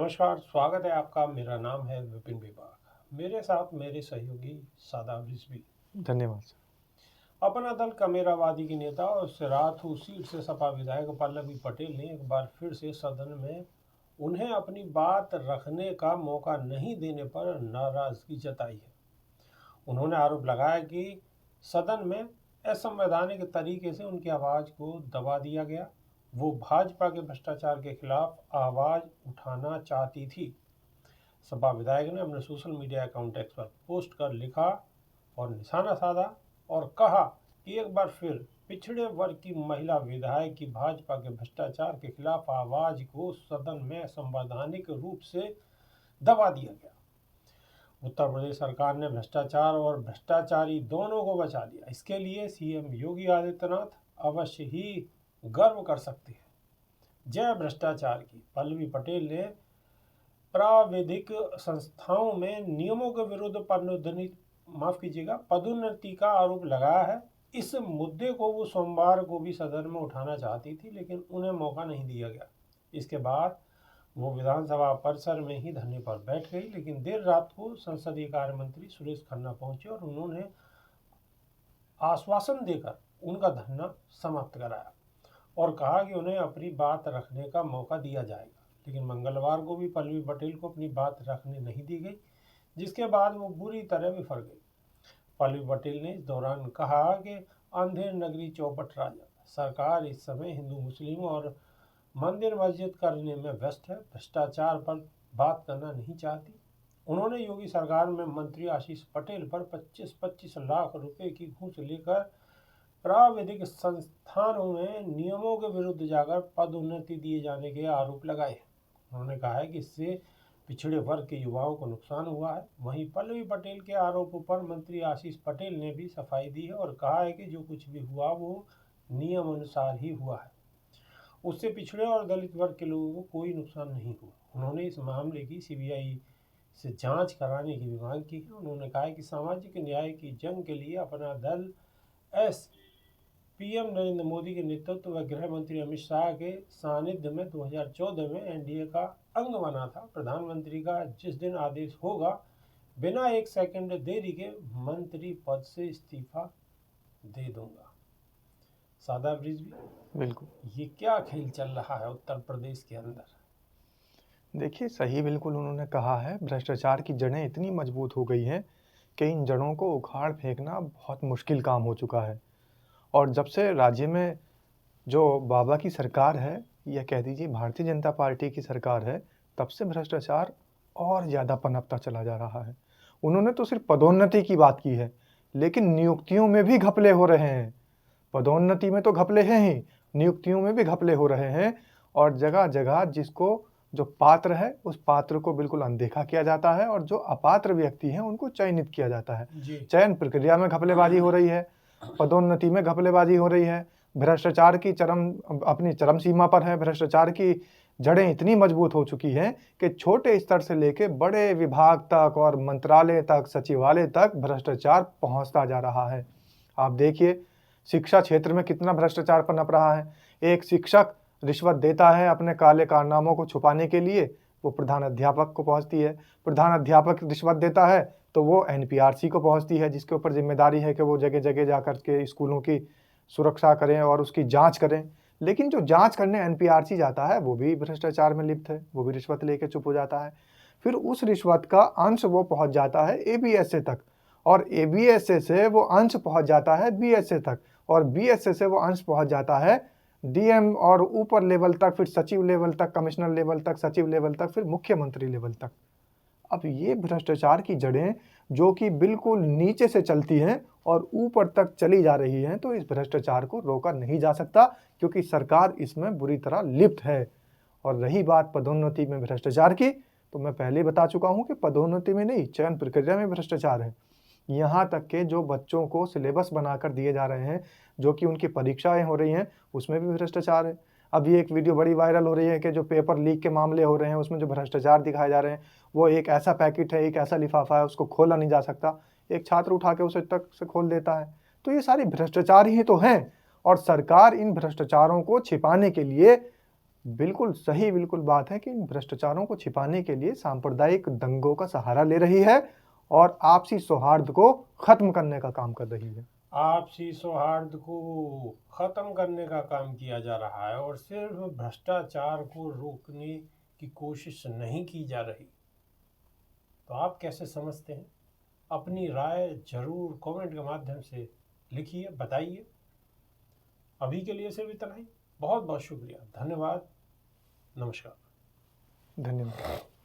नमस्कार, स्वागत है आपका। मेरा नाम है विपिन विभाग। मेरे साथ मेरे सहयोगी सादाब रिजवी। धन्यवाद सर। अपना दल कमेरावादी की नेता और सिराथू सीट से सपा विधायक पल्लवी पटेल ने एक बार फिर से सदन में उन्हें अपनी बात रखने का मौका नहीं देने पर नाराजगी जताई है। उन्होंने आरोप लगाया कि सदन में असंवैधानिक तरीके से उनकी आवाज़ को दबा दिया गया। वो भाजपा के भ्रष्टाचार के खिलाफ आवाज़ उठाना चाहती थी। सपा विधायक ने अपने सोशल मीडिया अकाउंट एक्स पर पोस्ट कर लिखा और निशाना साधा और कहा कि एक बार फिर पिछड़े वर्ग की महिला विधायक की भाजपा के भ्रष्टाचार के खिलाफ आवाज को सदन में असंवैधानिक रूप से दबा दिया गया। उत्तर प्रदेश सरकार ने भ्रष्टाचार और भ्रष्टाचारी दोनों को बचा लिया। इसके लिए सीएम योगी आदित्यनाथ अवश्य ही गर्व कर सकते हैं। जय भ्रष्टाचार की। पल्लवी पटेल ने प्राविधिक संस्थाओं में नियमों के विरुद्ध पदोन्नति का आरोप लगाया है। इस मुद्दे को वो सोमवार को भी सदन में उठाना चाहती थी, लेकिन उन्हें मौका नहीं दिया गया। इसके बाद वो विधानसभा परिसर में ही धरने पर बैठ गई, लेकिन देर रात को संसदीय कार्य मंत्री सुरेश खन्ना पहुंचे और उन्होंने आश्वासन देकर उनका धरना समाप्त कराया और कहा कि उन्हें अपनी बात रखने का मौका दिया जाएगा। लेकिन मंगलवार को भी पल्लवी पटेल को अपनी बात रखने नहीं दी गई, जिसके बाद वो बुरी तरह बिफर गई। पल्लवी पटेल ने इस दौरान कहा कि अंधेर नगरी चौपट राजा। सरकार इस समय हिंदू मुस्लिम और मंदिर मस्जिद करने में व्यस्त है, भ्रष्टाचार पर बात करना नहीं चाहती। उन्होंने योगी सरकार में मंत्री आशीष पटेल पर 25-25 लाख रुपए की घूस लेकर प्राविधिक संस्थानों में नियमों के विरुद्ध जाकर पदोन्नति दिए जाने के आरोप लगाए। उन्होंने कहा है कि इससे पिछड़े वर्ग के युवाओं को नुकसान हुआ है। वहीं पल्लवी पटेल के आरोपों पर मंत्री आशीष पटेल ने भी सफाई दी है और कहा है कि जो कुछ भी हुआ वो नियम अनुसार ही हुआ है, उससे पिछड़े और दलित वर्ग के लोगों को कोई नुकसान नहीं हुआ। उन्होंने इस मामले की सीबीआई से जांच कराने की भी मांग की है। उन्होंने कहा है कि सामाजिक न्याय की जंग के लिए अपना दल पीएम नरेंद्र मोदी के नेतृत्व व गृह मंत्री अमित शाह के सानिध्य में 2014 में एनडीए का अंग बना था। प्रधानमंत्री का जिस दिन आदेश होगा, बिना एक सेकंड देरी के मंत्री पद से इस्तीफा दे दूंगा। सादाब रिजवी, बिल्कुल। ये क्या खेल चल रहा है उत्तर प्रदेश के अंदर? देखिए, सही बिल्कुल उन्होंने कहा है। भ्रष्टाचार की जड़ें इतनी मजबूत हो गई हैं कि इन जड़ों को उखाड़ फेंकना बहुत मुश्किल काम हो चुका है। और जब से राज्य में जो बाबा की सरकार है, या कह दीजिए भारतीय जनता पार्टी की सरकार है, तब से भ्रष्टाचार और ज़्यादा पनपता चला जा रहा है। उन्होंने तो सिर्फ पदोन्नति की बात की है, लेकिन नियुक्तियों में भी घपले हो रहे हैं। पदोन्नति में तो घपले हैं ही, नियुक्तियों में भी घपले हो रहे हैं। और जगह जगह जिसको जो पात्र है उस पात्र को बिल्कुल अनदेखा किया जाता है और जो अपात्र व्यक्ति हैं उनको चयनित किया जाता है। चयन प्रक्रिया में घपलेबाजी हो रही है, पदोन्नति में घपलेबाजी हो रही है। भ्रष्टाचार की अपनी चरम सीमा पर है। भ्रष्टाचार की जड़ें इतनी मजबूत हो चुकी हैं कि छोटे स्तर से लेकर बड़े विभाग तक और मंत्रालय तक, सचिवालय तक भ्रष्टाचार पहुंचता जा रहा है। आप देखिए, शिक्षा क्षेत्र में कितना भ्रष्टाचार पनप रहा है। एक शिक्षक रिश्वत देता है अपने काले कारनामों को छुपाने के लिए, वो प्रधान अध्यापक को पहुंचती है। प्रधान अध्यापक रिश्वत देता है तो वो एनपीआरसी को पहुंचती है, जिसके ऊपर जिम्मेदारी है कि वो जगह जगह जाकर के स्कूलों की सुरक्षा करें और उसकी जांच करें। लेकिन जो जांच करने एनपीआरसी जाता है वो भी भ्रष्टाचार में लिप्त है, वो भी रिश्वत लेके चुप हो जाता है। फिर उस रिश्वत का अंश वो पहुंच जाता है एबीएसए तक, और एबीएसए से वो अंश पहुंच जाता है बीएसए तक, और बीएसए से वो अंश पहुंच जाता है डीएम और ऊपर लेवल तक, फिर सचिव लेवल तक, कमिश्नर लेवल तक, सचिव लेवल तक, फिर मुख्यमंत्री लेवल तक। अब ये भ्रष्टाचार की जड़ें जो कि बिल्कुल नीचे से चलती हैं और ऊपर तक चली जा रही हैं, तो इस भ्रष्टाचार को रोका नहीं जा सकता, क्योंकि सरकार इसमें बुरी तरह लिप्त है। और रही बात पदोन्नति में भ्रष्टाचार की, तो मैं पहले बता चुका हूं कि पदोन्नति में नहीं, चयन प्रक्रिया में भ्रष्टाचार है। यहाँ तक के जो बच्चों को सिलेबस बनाकर दिए जा रहे हैं, जो कि उनकी परीक्षाएं हो रही हैं, उसमें भी भ्रष्टाचार है। अभी एक वीडियो बड़ी वायरल हो रही है कि जो पेपर लीक के मामले हो रहे हैं उसमें जो भ्रष्टाचार दिखाए जा रहे हैं, वो एक ऐसा पैकेट है, एक ऐसा लिफाफा है, उसको खोला नहीं जा सकता, एक छात्र उठा के उसे तक से खोल देता है। तो ये सारी भ्रष्टाचार ही तो हैं, और सरकार इन भ्रष्टाचारों को छिपाने के लिए बिल्कुल सही बिल्कुल बात है कि इन भ्रष्टाचारों को छिपाने के लिए सांप्रदायिक दंगों का सहारा ले रही है और आपसी सौहार्द को खत्म करने का काम कर रही है। आपसी सौहार्द को खत्म करने का काम किया जा रहा है और सिर्फ भ्रष्टाचार को रोकने की कोशिश नहीं की जा रही। तो आप कैसे समझते हैं? अपनी राय जरूर कमेंट के माध्यम से लिखिए, बताइए। अभी के लिए सिर्फ इतना ही। बहुत बहुत शुक्रिया, धन्यवाद, नमस्कार। धन्यवाद।